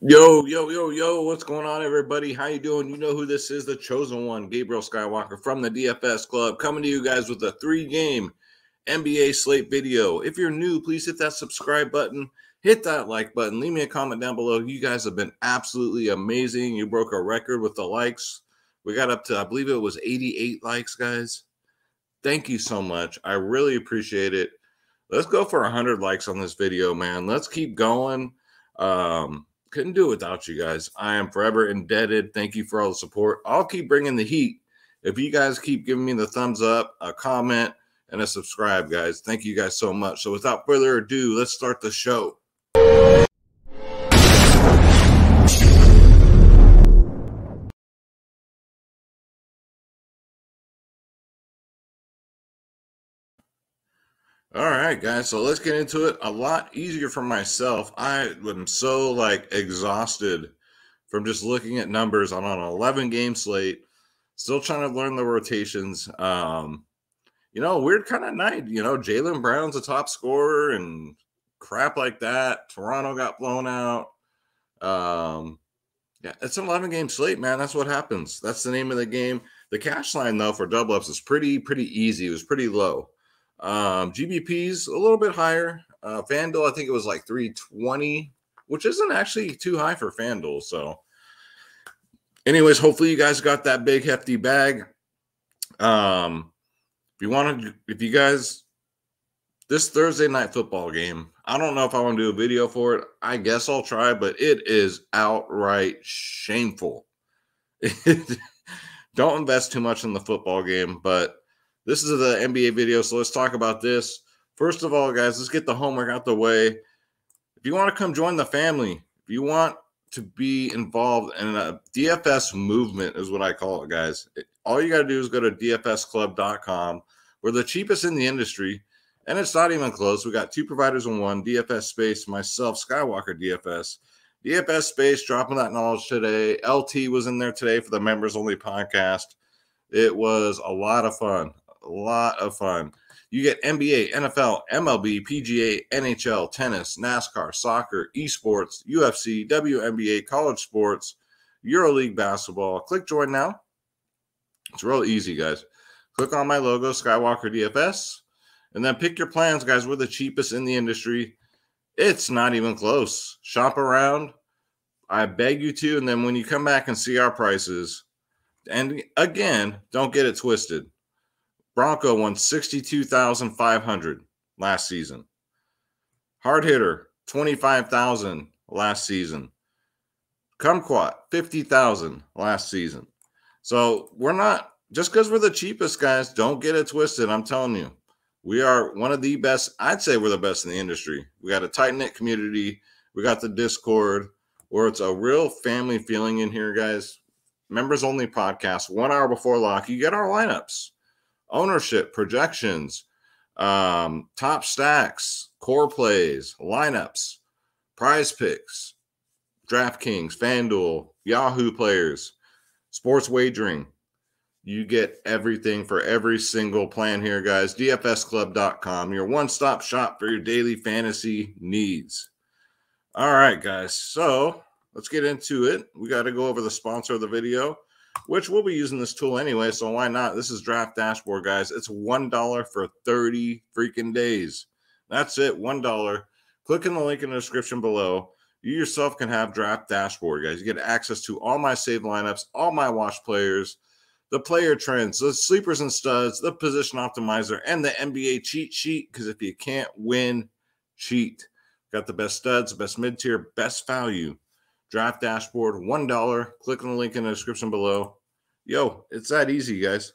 Yo, yo, yo, yo, what's going on, everybody? How you doing? You know who this is, the chosen one, Gabriel Skywalker from the DFS Club, coming to you guys with a 3-game NBA slate video. If you're new, please hit that subscribe button, hit that like button, leave me a comment down below. You guys have been absolutely amazing. You broke a record with the likes. We got up to, I believe it was 88 likes, guys. Thank you so much. I really appreciate it. Let's go for 100 likes on this video, man. Let's keep going. Couldn't do it without you guys. I am forever indebted. Thank you for all the support. I'll keep bringing the heat if you guys keep giving me the thumbs up, a comment, and a subscribe, guys. Thank you guys so much. So without further ado, let's start the show. All right, guys, so let's get into it. A lot easier for myself. I am so exhausted from just looking at numbers on an 11-game slate. Still trying to learn the rotations. Weird kind of night. Jaylen Brown's a top scorer and crap like that. Toronto got blown out. Yeah, it's an 11-game slate, man. That's what happens. That's the name of the game. The cash line, though, for double ups is pretty easy. It was pretty low. GBP's a little bit higher. FanDuel, I think it was like 320, which isn't actually too high for FanDuel. So anyways, hopefully you guys got that big hefty bag. If you guys, this Thursday night football game, I don't know if I want to do a video for it. I guess I'll try, but it is outright shameful. Don't invest too much in the football game, but this is the NBA video, so let's talk about this. First of all, guys, let's get the homework out the way. If you want to come join the family, if you want to be involved in a DFS movement is what I call it, guys. All you got to do is go to dfsclub.com. We're the cheapest in the industry, and it's not even close. We got 2 providers in one, DFS Space, myself, Skywalker DFS. DFS Space, dropping that knowledge today. LT was in there today for the members-only podcast. It was a lot of fun. A lot of fun. You get NBA, NFL, MLB, PGA, NHL, tennis, NASCAR, soccer, esports, UFC, WNBA, college sports, EuroLeague basketball. Click join now. It's real easy, guys. Click on my logo, Skywalker DFS, and then pick your plans, guys. We're the cheapest in the industry. It's not even close. Shop around. I beg you to, and then when you come back and see our prices, and again, don't get it twisted. Bronco won $62,500 last season. Hard hitter, $25,000 last season. Kumquat, $50,000 last season. So we're not, just because we're the cheapest, guys, don't get it twisted. I'm telling you, we are one of the best. I'd say we're the best in the industry. We got a tight-knit community. We got the Discord, where it's a real family feeling in here, guys. Members-only podcast, 1 hour before lock. You get our lineups. Ownership, projections, top stacks, core plays, lineups, prize picks, DraftKings, FanDuel, Yahoo players, sports wagering. You get everything for every single plan here, guys. DFSclub.com, your one-stop shop for your daily fantasy needs. All right, guys. So let's get into it. We got to go over the sponsor of the video, which we'll be using this tool anyway, so why not? This is Draft Dashboard, guys. It's $1 for 30 freaking days. That's it, $1. Click in the link in the description below. You yourself can have Draft Dashboard, guys. You get access to all my saved lineups, all my watch players, the player trends, the sleepers and studs, the position optimizer, and the NBA cheat sheet, because if you can't win, cheat. Got the best studs, best mid-tier, best value. Draft Dashboard, $1. Click on the link in the description below. Yo, it's that easy, guys.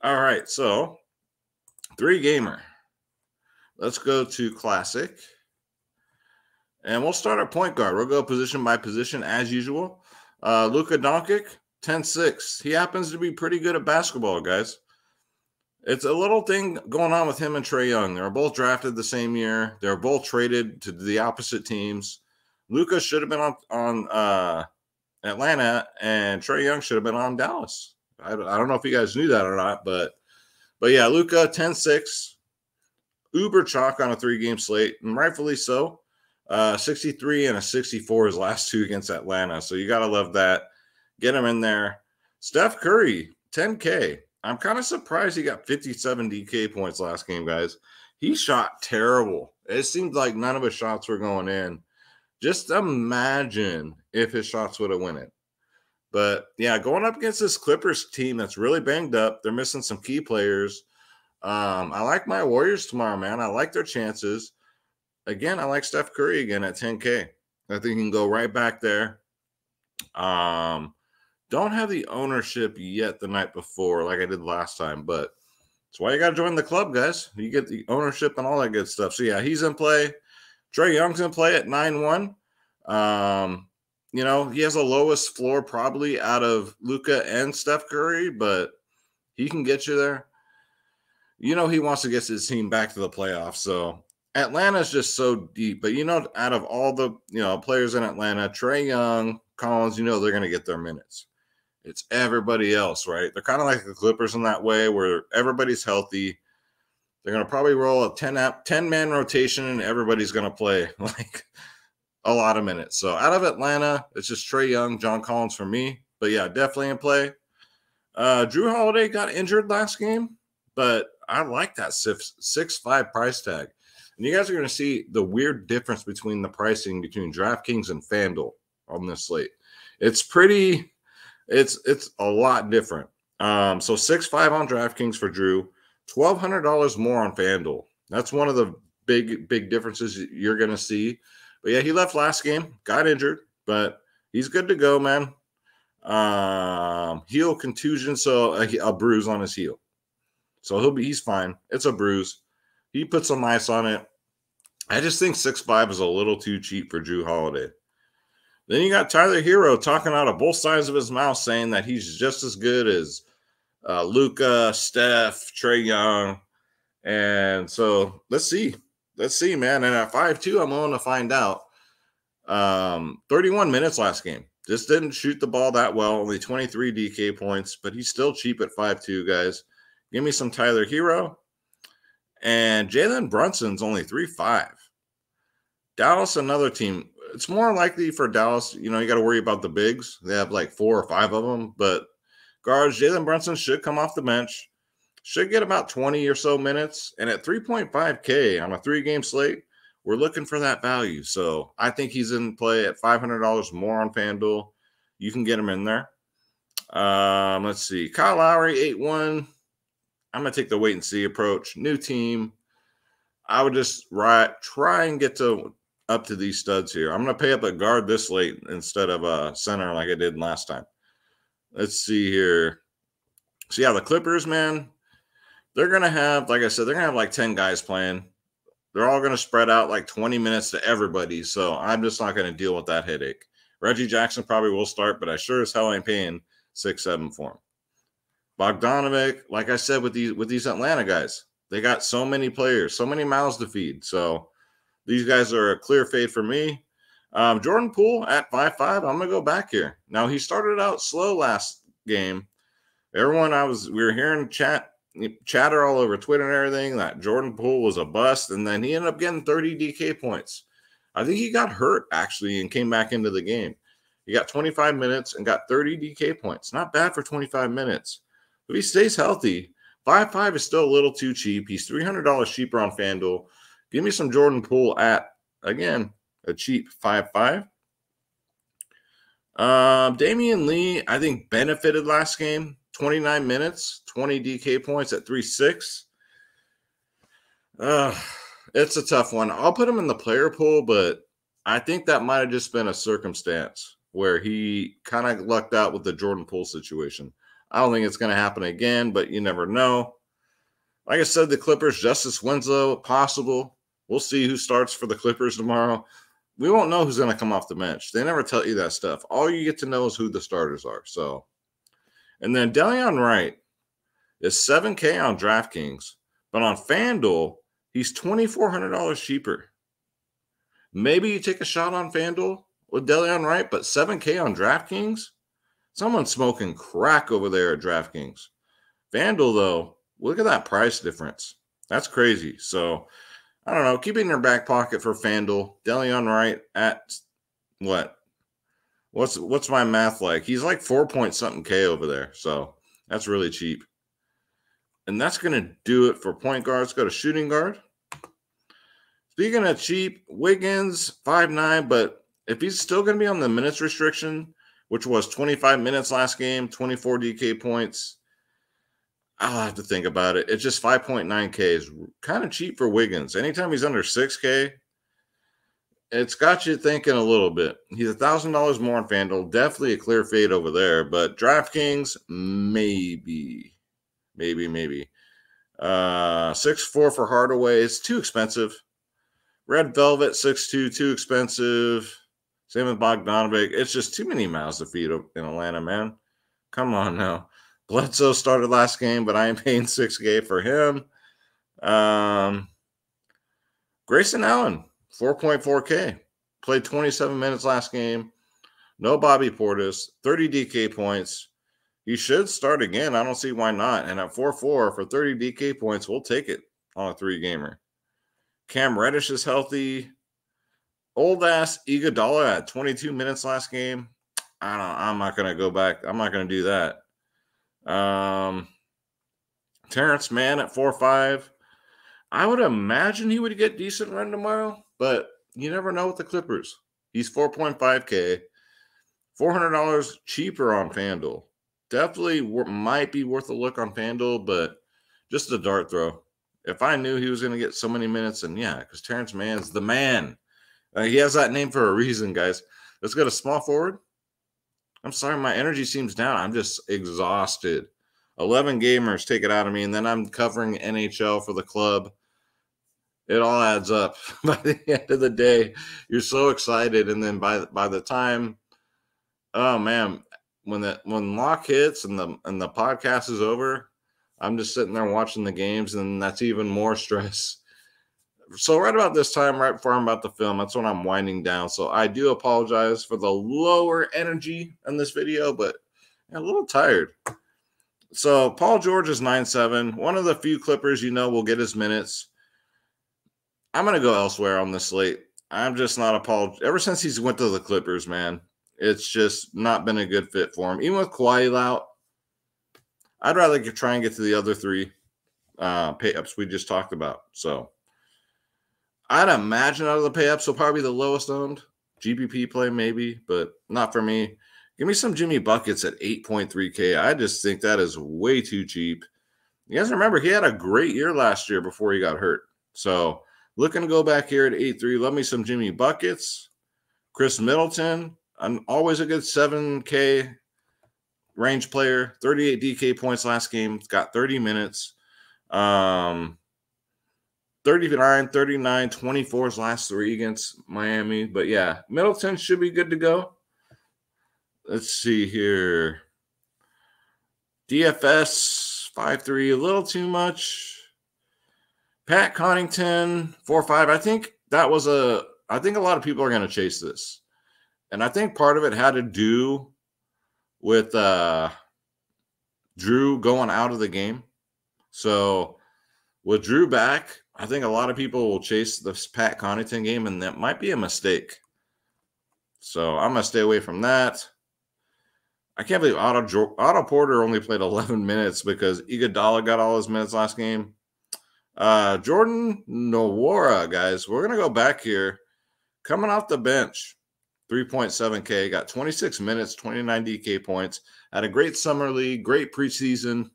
All right, so 3-gamer. Let's go to Classic. And we'll start at point guard. We'll go position by position as usual. Luka Doncic, 10-6. He happens to be pretty good at basketball, guys. It's a little thing going on with him and Trae Young. They're both drafted the same year. They're both traded to the opposite teams. Luka should have been on Atlanta, and Trae Young should have been on Dallas. I don't know if you guys knew that or not, but yeah, Luka, 10-6, uber chalk on a 3-game slate, and rightfully so. 63 and a 64 his last two against Atlanta. So you got to love that. Get him in there. Steph Curry, 10K. I'm kind of surprised he got 57 DK points last game, guys. He shot terrible. It seemed like none of his shots were going in. Just imagine if his shots would have went in. But, yeah, going up against this Clippers team that's really banged up. They're missing some key players. I like my Warriors tomorrow, man. I like their chances. Again, I like Steph Curry again at 10K. I think he can go right back there. Don't have the ownership yet the night before like I did last time, but that's why you got to join the club, guys. You get the ownership and all that good stuff. So, yeah, he's in play. Trae Young's in play at 9-1. You know, he has the lowest floor probably out of Luka and Steph Curry, but he can get you there. You know, he wants to get his team back to the playoffs. So Atlanta's just so deep. But, you know, out of all the, you know, players in Atlanta, Trae Young, Collins, you know, they're going to get their minutes. It's everybody else, right? They're kind of like the Clippers in that way where everybody's healthy. They're going to probably roll a 10-man rotation and everybody's going to play like a lot of minutes. So out of Atlanta, it's just Trae Young, John Collins for me. But, yeah, definitely in play. Drew Holiday got injured last game, but I like that 6.5 price tag. And you guys are going to see the weird difference between the pricing between DraftKings and FanDuel on this slate. It's pretty – it's a lot different. So 6.5 on DraftKings for Drew, $1,200 more on FanDuel. That's one of the big differences you're going to see. But, yeah, he left last game, got injured, but he's good to go, man. Heel contusion, so a bruise on his heel. So he's fine. It's a bruise. He put some ice on it. I just think 6.5 is a little too cheap for Drew Holiday. Then you got Tyler Hero talking out of both sides of his mouth saying that he's just as good as Luka, Steph, Trae Young. And so let's see. Let's see, man. And at 5'2", I'm willing to find out. 31 minutes last game. Just didn't shoot the ball that well. Only 23 DK points, but he's still cheap at 5'2", guys. Give me some Tyler Hero. And Jalen Brunson's only 3.5. Dallas, another team. It's more likely for Dallas, you know, you got to worry about the bigs. They have like 4 or 5 of them. But guards, Jalen Brunson should come off the bench. Should get about 20 or so minutes. And at 3.5K on a 3-game slate, we're looking for that value. So I think he's in play at $500 more on FanDuel. You can get him in there. Let's see. Kyle Lowry, 8-1. I'm going to take the wait-and-see approach. New team. I would just try and get up to these studs here. I'm going to pay up at guard this late instead of a center like I did last time. Let's see here. So, yeah, the Clippers, man, they're going to have, like I said, they're going to have like 10 guys playing. They're all going to spread out like 20 minutes to everybody, so I'm just not going to deal with that headache. Reggie Jackson probably will start, but I sure as hell ain't paying 6-7 for him. Bogdanovic, like I said with these Atlanta guys, they got so many players, so many mouths to feed. So these guys are a clear fade for me. Jordan Poole at 5.5. I'm going to go back here. Now, he started out slow last game. Everyone we were hearing chatter all over Twitter and everything that Jordan Poole was a bust, and then he ended up getting 30 DK points. I think he got hurt, actually, and came back into the game. He got 25 minutes and got 30 DK points. Not bad for 25 minutes. If he stays healthy, 5.5 is still a little too cheap. He's $300 cheaper on FanDuel. Give me some Jordan Poole at, again, a cheap 5.5. Damian Lee, I think, benefited last game. 29 minutes, 20 DK points at 3.6. It's a tough one. I'll put him in the player pool, but I think that might have just been a circumstance where he kind of lucked out with the Jordan Poole situation. I don't think it's going to happen again, but you never know. Like I said, the Clippers, Justice Winslow, possible. We'll see who starts for the Clippers tomorrow. We won't know who's going to come off the bench. They never tell you that stuff. All you get to know is who the starters are. So, and then Delon Wright is $7K on DraftKings, but on FanDuel, he's $2,400 cheaper. Maybe you take a shot on FanDuel with Delon Wright, but $7K on DraftKings? Someone's smoking crack over there at DraftKings. FanDuel, though, look at that price difference. That's crazy. So I don't know. Keep it in your back pocket for FanDuel. Delion Wright at what? What's my math like? He's like 4 point something K over there. So that's really cheap. And that's going to do it for point guards. Go to shooting guard. Speaking of cheap, Wiggins, 5'9", but if he's still going to be on the minutes restriction, which was 25 minutes last game, 24 DK points, I'll have to think about it. It's just 5.9K is kind of cheap for Wiggins. Anytime he's under 6K, it's got you thinking a little bit. He's $1,000 more on FanDuel. Definitely a clear fade over there, but DraftKings, maybe. 6'4" for Hardaway. It's too expensive. Red Velvet, 6'2", too expensive. Same with Bogdanovic. It's just too many mouths to feed in Atlanta, man. Come on now. Bledsoe started last game, but I ain't paying 6K for him. Grayson Allen, 4.4K. Played 27 minutes last game. No Bobby Portis. 30 DK points. He should start again. I don't see why not. And at 4-4 for 30 DK points, we'll take it on a 3-gamer. Cam Reddish is healthy. Old-ass Iguodala at 22 minutes last game. I'm not going to go back. I'm not going to do that. Terrence Mann at 4-5. I would imagine he would get decent run tomorrow, but you never know with the Clippers. He's 4.5K. $400 cheaper on FanDuel. Definitely might be worth a look on FanDuel, but just a dart throw. If I knew he was going to get so many minutes, and yeah, because Terrence Mann's the man. He has that name for a reason, guys. Let's go to small forward. I'm sorry, my energy seems down. I'm just exhausted. 11 gamers take it out of me, and then I'm covering NHL for the club. It all adds up. By the end of the day, you're so excited, and then by the time, oh man, when lock hits and the podcast is over, I'm just sitting there watching the games, and that's even more stress. So right about this time, right before I'm about to film, that's when I'm winding down. So I do apologize for the lower energy in this video, but I'm a little tired. So Paul George is 9.7. One of the few Clippers will get his minutes. I'm going to go elsewhere on this slate. I'm just not a Paul. Ever since he's went to the Clippers, man, it's just not been a good fit for him. Even with Kawhi out, I'd rather try and get to the other 3 pay-ups we just talked about. So I'd imagine out of the pay-ups, he'll probably be the lowest owned. GPP play maybe, but not for me. Give me some Jimmy Buckets at 8.3K. I just think that is way too cheap. You guys remember, he had a great year last year before he got hurt. So looking to go back here at 8.3. Love me some Jimmy Buckets. Chris Middleton, always a good 7K range player. 38 DK points last game. Got 30 minutes. 39, 39, 24's last 3 against Miami. But yeah, Middleton should be good to go. Let's see here. DFS 5.3, a little too much. Pat Connaughton 4.5. I think a lot of people are going to chase this. And I think part of it had to do with Drew going out of the game. So with Drew back, I think a lot of people will chase this Pat Connaughton game, and that might be a mistake. So I'm going to stay away from that. I can't believe Otto Porter only played 11 minutes because Iguodala got all his minutes last game. Jordan Nwora, guys, we're going to go back here. Coming off the bench, 3.7K, got 26 minutes, 29 DK points. Had a great summer league, great preseason.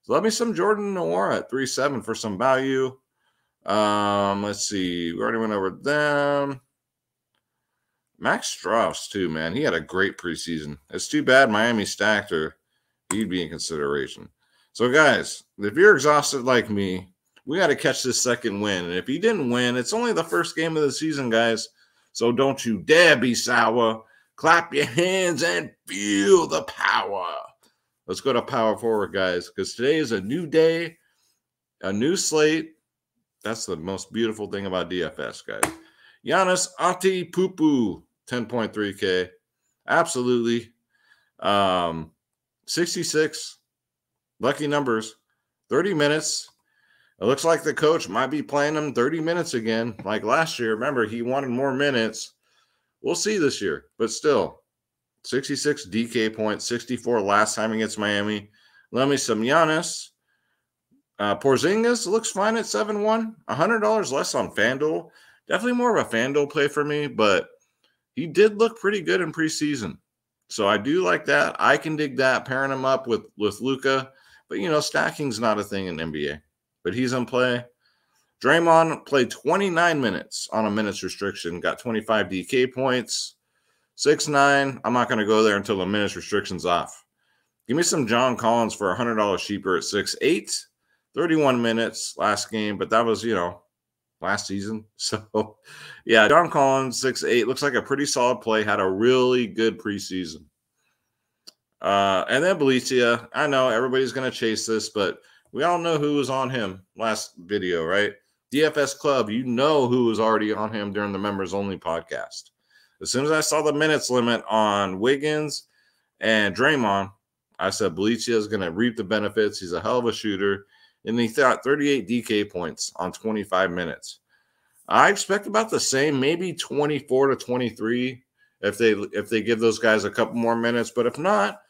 So let me some Jordan Nwora at 3.7 for some value. Let's see. We already went over them. Max Strauss, too, man. He had a great preseason. It's too bad Miami stacked her. He'd be in consideration. So, guys, if you're exhausted like me, we got to catch this second win. And if you didn't win, it's only the first game of the season, guys. So don't you dare be sour. Clap your hands and feel the power. Let's go to power forward, guys, because today is a new day, a new slate. That's the most beautiful thing about DFS, guys. Giannis Antetokounmpo, 10.3K. Absolutely. 66. Lucky numbers. 30 minutes. It looks like the coach might be playing him 30 minutes again, like last year. Remember, he wanted more minutes. We'll see this year, but still, 66 DK points, 64 last time against Miami. Let me some Giannis. Porzingis looks fine at 7-1. $100 less on FanDuel. Definitely more of a FanDuel play for me, but he did look pretty good in preseason. So I do like that. I can dig that, pairing him up with Luka. But, stacking's not a thing in NBA. But he's in play. Draymond played 29 minutes on a minutes restriction, got 25 DK points. 6'9". I'm not going to go there until the minutes restriction's off. Give me some John Collins for $100 cheaper at 6'8". 31 minutes last game, but that was, last season. So, yeah, John Collins, 6'8", looks like a pretty solid play, had a really good preseason. And then Belicia, I know everybody's going to chase this, but we all know who was on him last video, right? DFS Club, you know who was already on him during the members-only podcast. As soon as I saw the minutes limit on Wiggins and Draymond, I said Belicia is going to reap the benefits. He's a hell of a shooter. And he got 38 DK points on 25 minutes. I expect about the same, maybe 24 to 23 if they give those guys a couple more minutes. But if not,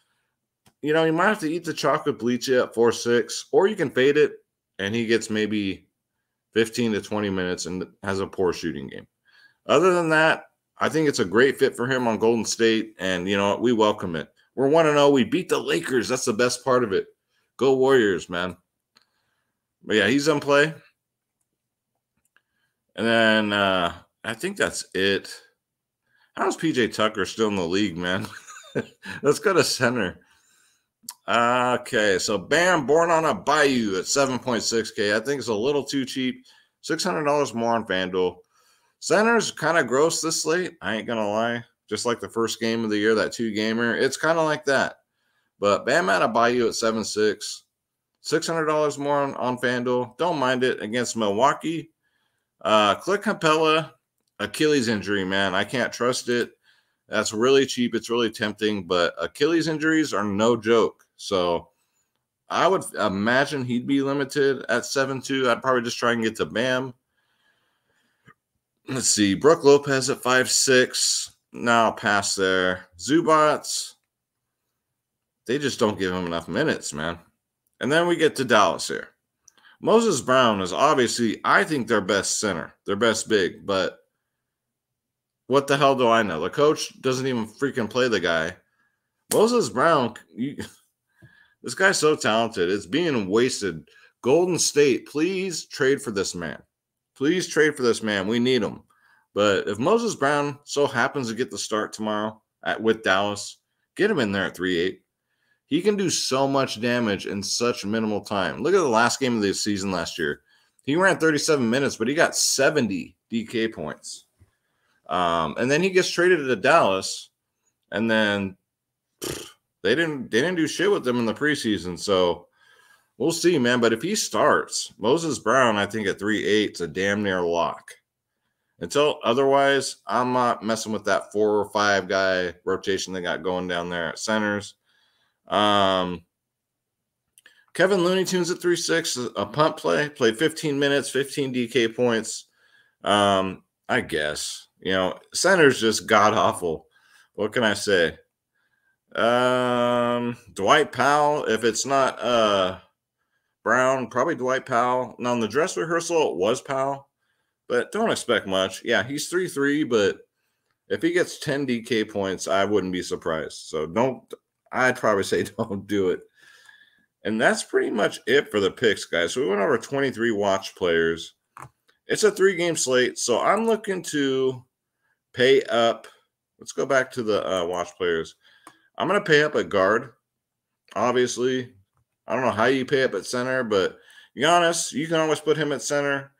you might have to eat the chocolate Belicia at 4-6, or you can fade it and he gets maybe 15 to 20 minutes and has a poor shooting game. Other than that, I think it's a great fit for him on Golden State, and we welcome it. We're 1-0. We beat the Lakers. That's the best part of it. Go Warriors, man. But yeah, he's in play. And then I think that's it. How's PJ Tucker still in the league, man? Let's go to center. Okay, so Bam, Born on a Bayou at 7.6K. I think it's a little too cheap. $600 more on FanDuel. Center's kind of gross this slate. I ain't going to lie. Just like the first game of the year, that 2-gamer. It's kind of like that. But Bam Adebayo at 7.6. $600 more on FanDuel. Don't mind it against Milwaukee. Clint Capella, Achilles injury, man. I can't trust it. That's really cheap. It's really tempting. But Achilles injuries are no joke. So I would imagine he'd be limited at 7.2. I'd probably just try and get to Bam. Let's see. Brook Lopez at 5.6. Now I'll pass there. Zubats, they just don't give him enough minutes, man. And then we get to Dallas here. Moses Brown is obviously, I think, their best center, their best big. But what the hell do I know? The coach doesn't even freaking play the guy. Moses Brown, this guy's so talented. It's being wasted. Golden State, please trade for this man. Please trade for this man. We need him. But if Moses Brown so happens to get the start tomorrow with Dallas, get him in there at 3.8. He can do so much damage in such minimal time. Look at the last game of the season last year. He ran 37 minutes, but he got 70 DK points. And then he gets traded to Dallas, and then they didn't do shit with them in the preseason. So we'll see, man. But if he starts, Moses Brown, I think at 3.8 is a damn near lock. Until otherwise, I'm not messing with that 4 or 5 guy rotation they got going down there at centers. Kevin Looney Tunes at 3.6, a punt play, played 15 minutes, 15 DK points. I guess, center's just god awful. What can I say? Dwight Powell, if it's not Brown, probably Dwight Powell. Now in the dress rehearsal, it was Powell, but don't expect much. Yeah, he's 3.3, but if he gets 10 DK points, I wouldn't be surprised. So I'd probably say don't do it. And that's pretty much it for the picks, guys. So we went over 23 watch players. It's a 3-game slate, so I'm looking to pay up. Let's go back to the watch players. I'm going to pay up at guard, obviously. I don't know how you pay up at center, but Giannis, you can always put him at center.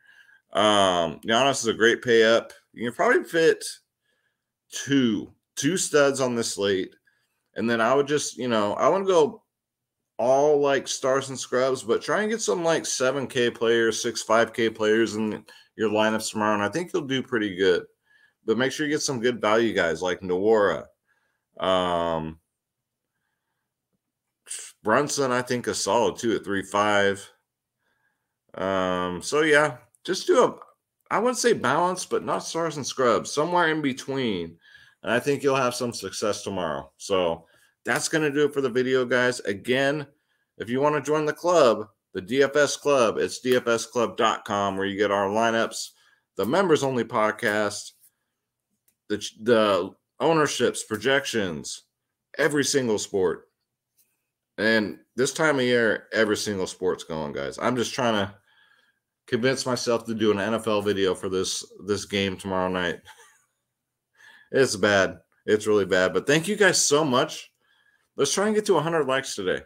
Giannis is a great pay up. You can probably fit two studs on this slate. And then I would just, I want to go all like stars and scrubs, but try and get some like 7K players, 5K players in your lineups tomorrow. And I think you'll do pretty good. But make sure you get some good value guys like Nwora. Brunson, I think, is solid too at 3.5. So yeah, just do I wouldn't say balance, but not stars and scrubs, somewhere in between. And I think you'll have some success tomorrow. So that's going to do it for the video, guys. Again, if you want to join the club, the DFS club, it's dfsclub.com, where you get our lineups, the members only podcast, the ownerships, projections, every single sport. And this time of year, every single sport's going, guys. I'm just trying to convince myself to do an NFL video for this game tomorrow night. It's bad. It's really bad. But thank you guys so much. Let's try and get to 100 likes today.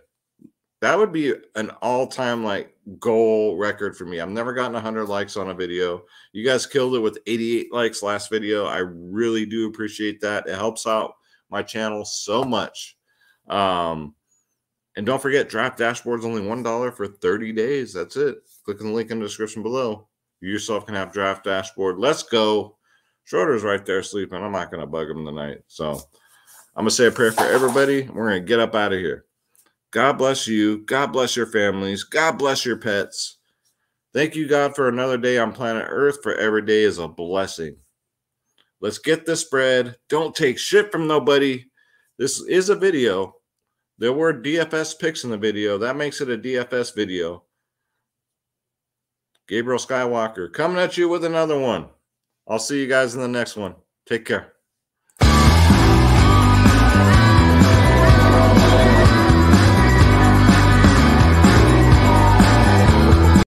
That would be an all-time goal record for me. I've never gotten 100 likes on a video. You guys killed it with 88 likes last video. I really do appreciate that. It helps out my channel so much. And don't forget, Draft Dashboard's only $1 for 30 days. That's it. Click on the link in the description below. You yourself can have Draft Dashboard. Let's go. Schroeder's right there sleeping. I'm not going to bug him tonight. So I'm going to say a prayer for everybody. We're going to get up out of here. God bless you. God bless your families. God bless your pets. Thank you, God, for another day on planet Earth, for every day is a blessing. Let's get this bread. Don't take shit from nobody. This is a video. There were DFS picks in the video. That makes it a DFS video. Gabriel Skywalker coming at you with another one. I'll see you guys in the next one. Take care.